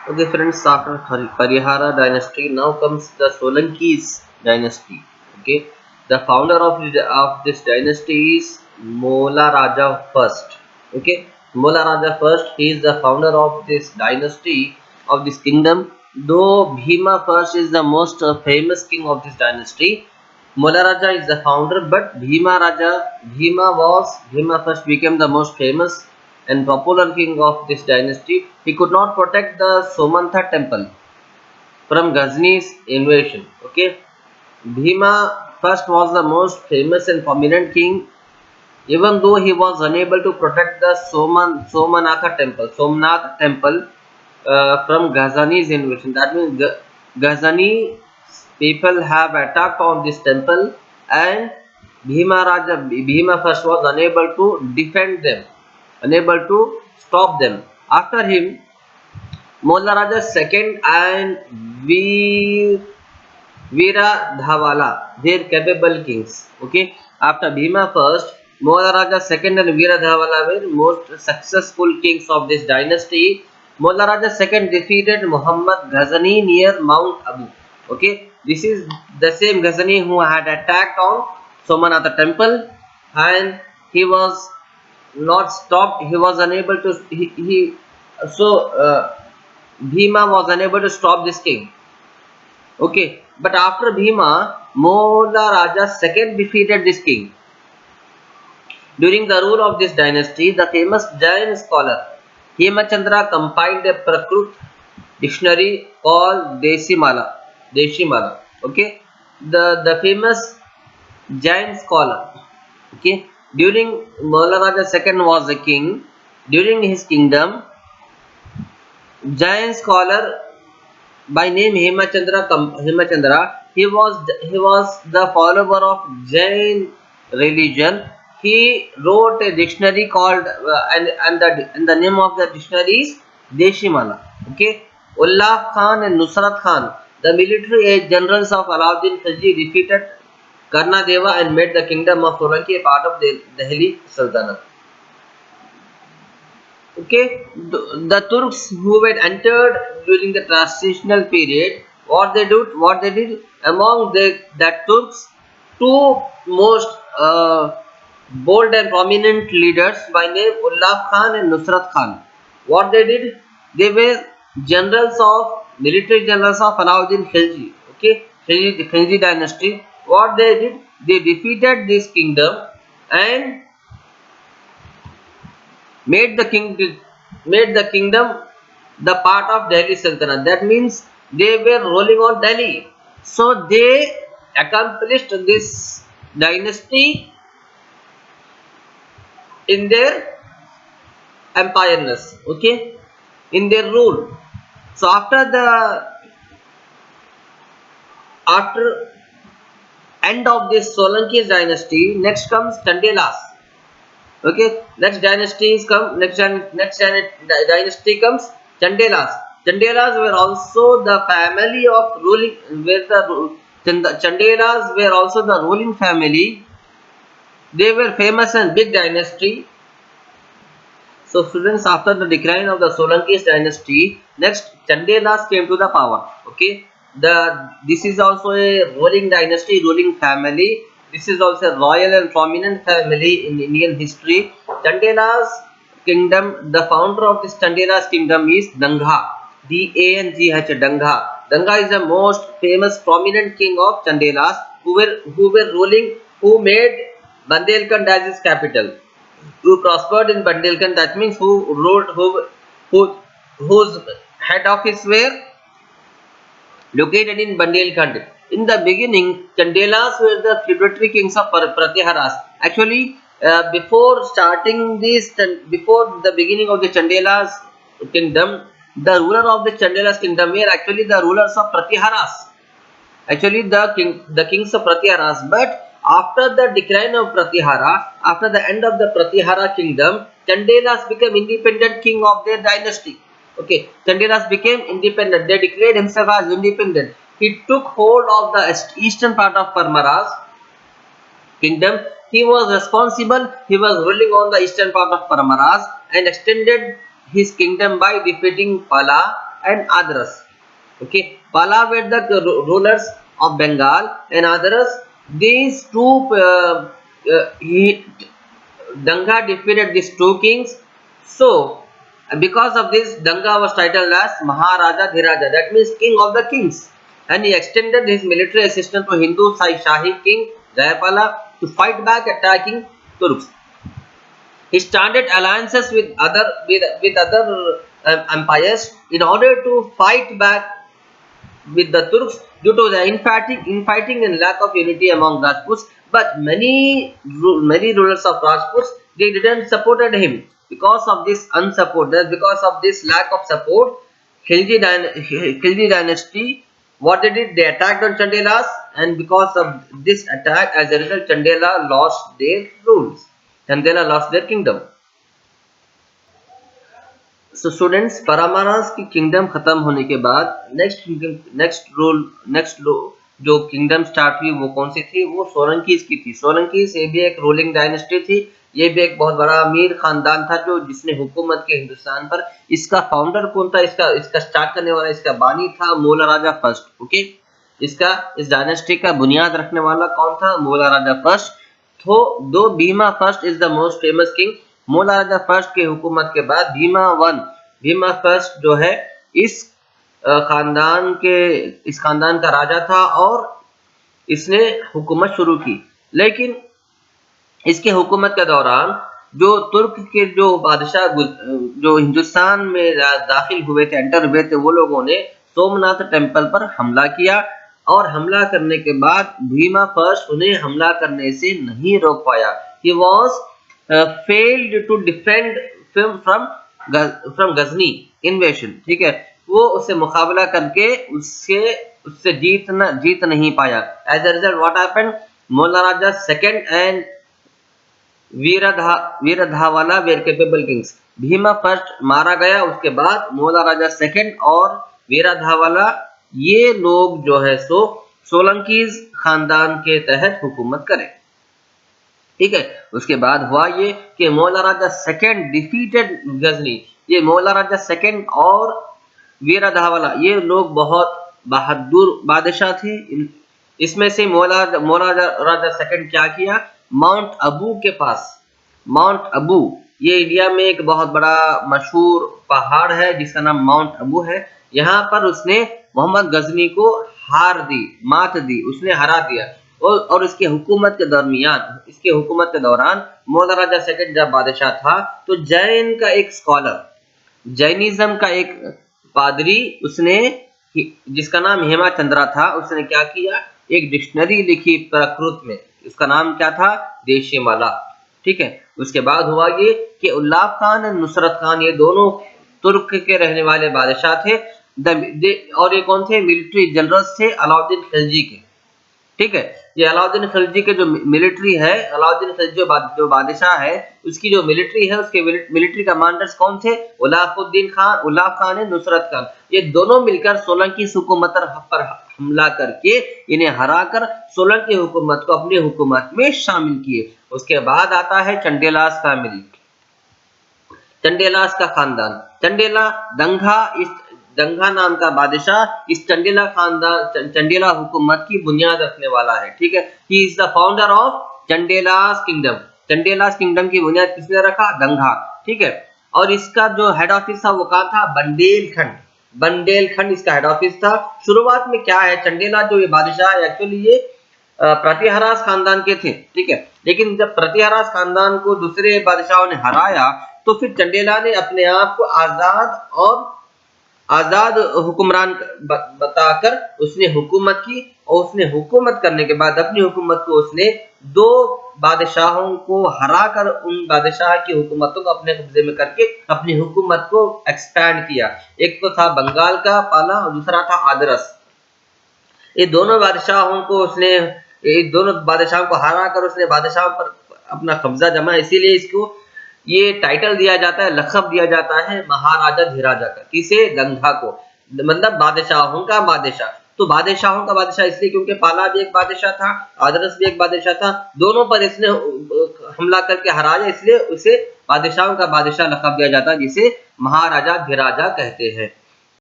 Okay, friends, after Parihara dynasty, now comes the Solankis dynasty. Okay, the founder of this dynasty is Mola Raja first. Okay, Mola Raja first. He is the founder of this dynasty of this kingdom. Though Bhima first is the most famous king of this dynasty, Mola Raja is the founder, but Bhima first became the most famous and popular king of this dynasty. He could not protect the Somantha temple from Ghazni's invasion. Okay, Bhima first was the most famous and prominent king, even though he was unable to protect the Somnath temple from Ghazani's invasion. That means Ghazani people have attacked on this temple, and Bhima first was unable to defend them, unable to stop them. After him, Molla Raja second and Veera Dhavala, their capable kings. Okay, after Bhima first, Molla Raja second and Veera Dhavala were most successful kings of this dynasty. Molla Raja second defeated Muhammad Ghazani near Mount Abu. Okay, this is the same Ghazani who had attacked on Somanatha temple, and he was not stopped. He was unable to. He so Bhima was unable to stop this king. Okay, but after Bhima, Mola Raja second defeated this king. During the rule of this dynasty, the famous Jain scholar Hemachandra compiled a Prakrut dictionary called Deshimala. Deshimala. Okay, the famous Jain scholar. Okay, during Mola Raja second was a king. During his kingdom, Jain scholar by name Hemachandra, he was the follower of Jain religion. He wrote a dictionary called and the name of the dictionary is Deshimala. Okay, Ullah Khan and Nusrat Khan, the military generals of Alauddin Khilji, defeated Karnadeva and made the kingdom of Solanki a part of the Delhi Sultanate. Okay, the Turks who had entered during the transitional period, what they did among that Turks, two most bold and prominent leaders by name Ullah Khan and Nusrat Khan. What they did, they were military generals of Alauddin Khilji. Okay, Khilji dynasty. What they did, they defeated this kingdom and made the king made the kingdom the part of Delhi Sultanate. That means they were ruling on Delhi. So they accomplished this dynasty in their empireness, okay, in their rule. So after end of this Solanki dynasty, next comes Chandelas. Okay, next dynasty comes Chandelas. Chandelas were also the family of ruling, where Chandelas were also the ruling family. They were famous and big dynasty. So students, after the decline of the Solankis dynasty, next Chandelas came to the power. Okay, this is also a ruling dynasty, ruling family. This is also a royal and prominent family in Indian history. Chandelas kingdom, the founder of this Chandelas kingdom is Dangha. Dangh. Dangha is the most famous prominent king of Chandelas who were ruling, who made Bandelkhand as his capital, who prospered in Bundelkhand. That means who whose head office were located in Bundelkhand. In the beginning, Chandelas were the tributary kings of Pratiharas. Actually, before the beginning of the Chandelas kingdom, the ruler of the Chandelas kingdom were actually the rulers of Pratiharas. Actually, the kings of Pratiharas. But after the decline of Pratihara, after the end of the Pratihara kingdom, Chandelas became independent king of their dynasty. Okay, Chandelas became independent. They declared himself as independent. He took hold of the eastern part of Parmaras kingdom. He was responsible. He was ruling on the eastern part of Parmaras and extended his kingdom by defeating Pala and others. Okay, Pala were the rulers of Bengal and others. These two Danga defeated these two kings. So, because of this, Danga was titled as Maharaja Dhiraja. That means king of the kings. And he extended his military assistance to Hindu Shahi king Jayapala to fight back attacking Turks. He started alliances with other empires in order to fight back with the Turks due to the infighting and lack of unity among Rajputs. But many rulers of Rajputs, they didn't supported him because of this unsupported, because of this lack of support. Khilji dynasty, what they did, they attacked on Chandelas, and because of this attack, as a result, Chandela lost their rules. Chandela lost their kingdom. So students, Paramaras की kingdom खत्म होने के बाद next जो kingdom start हुई वो कौन सी थी? वो सोलंकीज की थी। सोलंकीज ये भी एक रूलिंग डायनेस्टी थी। ये भी एक बहुत बड़ा अमीर खानदान था जो जिसने हुकूमत के हिंदुस्तान पर। इसका फाउंडर कौन था? इसका स्टार्ट करने वाला, इसका बानी था मोला राजा फर्स्ट। ओके, इस डायनेस्टी का बुनियाद रखने वाला कौन था? मोला राजा फर्स्ट। तो दो Bhima first is the most famous king. मोला राजा फर्स्ट के हुकूमत के बाद भीमा फर्स्ट जो है इस खानदान का राजा था और इसने हुकूमत शुरू की। लेकिन इसके हुकूमत के दौरान जो तुर्क के जो बादशाह जो हिंदुस्तान में दाखिल हुए थे, एंटर हुए थे, वो लोगों ने सोमनाथ टेम्पल पर हमला किया और हमला करने के बाद भीमा फर्स्ट उन्हें हमला करने से नहीं रोक पाया। He was failed to defend from Ghazni invasion। ठीक है, वो उससे मुकाबला करके उससे जीत नहीं पाया। As a result, what happened? Mula Raja second and Viradhavala were capable kings. Bhima first मारा गया, उसके बाद मोला राजा सेकंड और वीरधावाला ये लोग जो है सो सोलंकीज खानदान के तहत हुकूमत करें। ठीक है, उसके बाद हुआ ये कि मोला राजा सेकंड डिफीटेड गजनी। ये मोला राजा सेकंड और वीरधावाला ये लोग बहुत बहादुर बादशाह थे। इसमें से मोला राजा सेकंड क्या किया? माउंट अबू के पास, माउंट अबू ये इंडिया में एक बहुत बड़ा मशहूर पहाड़ है जिसका नाम माउंट अबू है। यहाँ पर उसने मोहम्मद गजनी को मात दी, उसने हरा दिया। और इसके हुकूमत के दौरान मोला राजा सेकंड जब बादशाह था तो जैन का एक स्कॉलर, जैनिज्म का एक पादरी, उसने जिसका नाम हेमाचंद्रा था, उसने क्या किया? एक डिक्शनरी लिखी प्राकृत में, उसका नाम क्या था? देशीमाला। ठीक है, उसके बाद हुआ ये कि उल्लाफ खान और नुसरत खान ये दोनों तुर्क के रहने वाले बादशाह थे। और ये कौन थे? मिलिट्री जनरल्स थे अलाउद्दीन खिलजी के। ठीक है, ये अलाउद्दीन खिलजी के जो मिलिट्री है, अलाउद्दीन खिलजी जो बादशाह है, उसकी जो मिलिट्री है, उसके मिलिट्री कमांडर्स कौन थे? उल्लाफ खान है, नुसरत खान। ये दोनों मिलकर सोलंकी हुकूमत पर हमला करके इन्हें हराकर सोलंकी हुकूमत को अपनी हुकूमत में शामिल किए। उसके बाद आता है चंडेलास फैमिली, चंडेलास का खानदान। दंगा नाम का बादशाह इस चंडेला हुकूमत की बुनियाद रखने वाला है। ठीक है, he is the founder of Chandelas kingdom. Chandelas kingdom की बुनियाद किसने रखा? दंगा। ठीक है, और इसका जो हेड ऑफिस था वो कहाँ था? बंडेलखंड इसका हेड ऑफिस था। शुरुआत में क्या है, चंडेला जो ये बादशाह एक्चुअली ये प्रतिहारास खानदान के थे। ठीक है, लेकिन जब प्रतिहारास खानदान को दूसरे बादशाहों ने हराया तो फिर चंडेला ने अपने आप को आजाद हुक्मरान बताकर उसने हुकूमत की। और उसने हुकूमत करने के बाद अपनी हुकूमत को उसने दो बादशाहों को हराकर उन बादशाह की हुकूमतों को अपने कब्जे में करके अपनी हुकूमत को एक्सपैंड किया। एक तो था बंगाल का पाला और दूसरा था आदरस। ये दोनों बादशाहों को हराकर उसने बादशाहों पर अपना कब्जा जमा। इसीलिए इसको ये टाइटल दिया जाता है, लक़ब दिया जाता है महाराजा धीराजा का। किसे? दंगा को, मतलब बादशाहों का बादशाह। तो बादशाहों का बादशाह इसलिए क्योंकि पाला भी एक बादशाह था, आदरस भी एक बादशाह था, दोनों पर इसने हमला करके हराया, इसलिए उसे बादशाहों का बादशाह लक़ब दिया जाता है, जिसे महाराजा धीराजा कहते हैं।